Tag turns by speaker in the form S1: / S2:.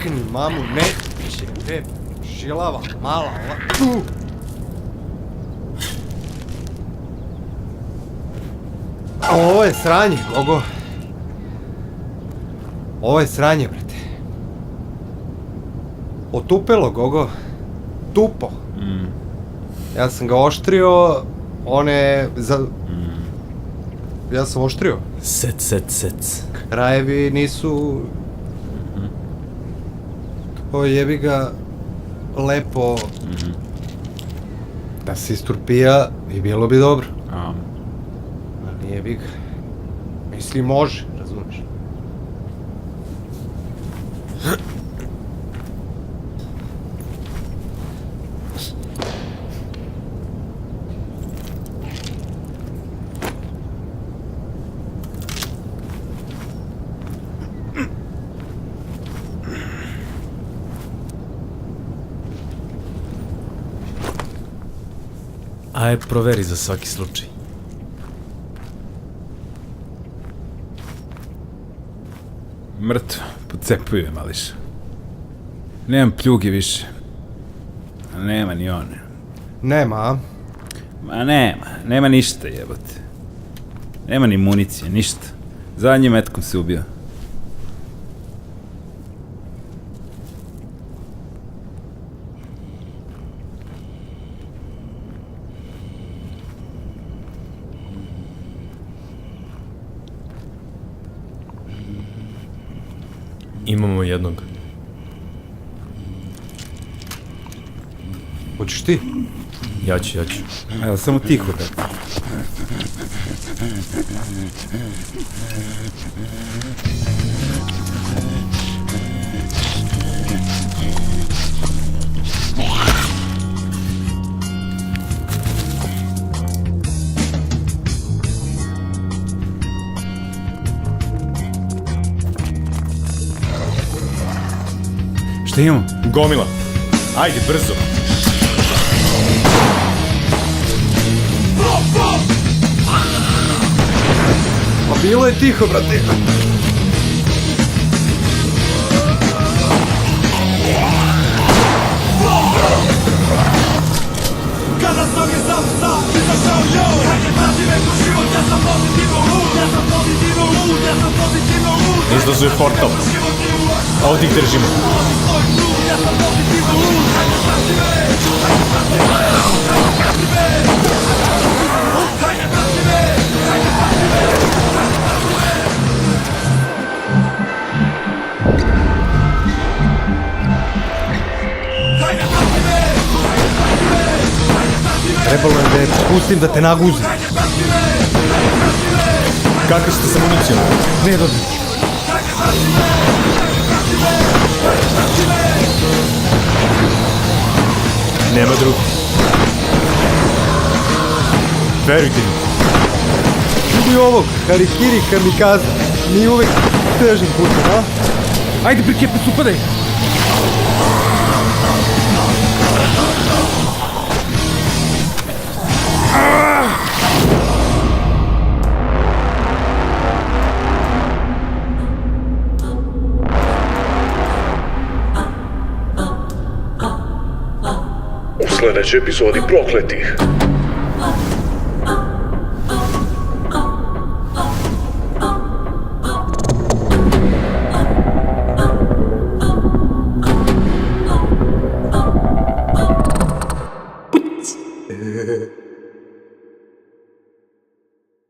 S1: Makni mamu, neće, šilava, mala, Ovo je sranje, Gogo. Ovo je sranje, brate. Otupelo, Gogo. Tupo. Ja sam ga oštrio, Ja sam oštrio.
S2: Sec.
S1: Krajevi nisu... To jebi ga lepo da se isturpija i bilo bi dobro. Ali jebi ga. Mislim, može, razumiješ.
S2: Aj, proveri za svaki slučaj. Mrtvo, pocepuju je mališa. Nemam pljuge više. Nema ni one.
S1: Nema, a?
S2: Ma nema ništa jebote. Nema ni municije, ništa. Zadnjim metkom se ubio.
S3: Imamo jednog.
S1: Hoćeš ti?
S3: Ja ću.
S2: Evo, samo tiho da. Šta imamo?
S3: Gomila. Ajde, brzo.
S1: Pa bilo je tiho, brate.
S4: Kada sam je sam izašao joj, kad je prati neko život, ja sam pozitivno lud.
S3: Izlazuje portal. Ovdje ih držimo.
S1: Trebalo je da je pustim da te naguzim.
S3: Kakvi ste sa municijom?
S1: Ne dobro.
S3: Nema drugi. Verujte mi.
S1: Čudi ovog, harikiri kamikaza. Mi uvek težim putem, a?
S2: Ajde, brikepac, upadaj!
S5: U sledećoj epizodi Prokletih.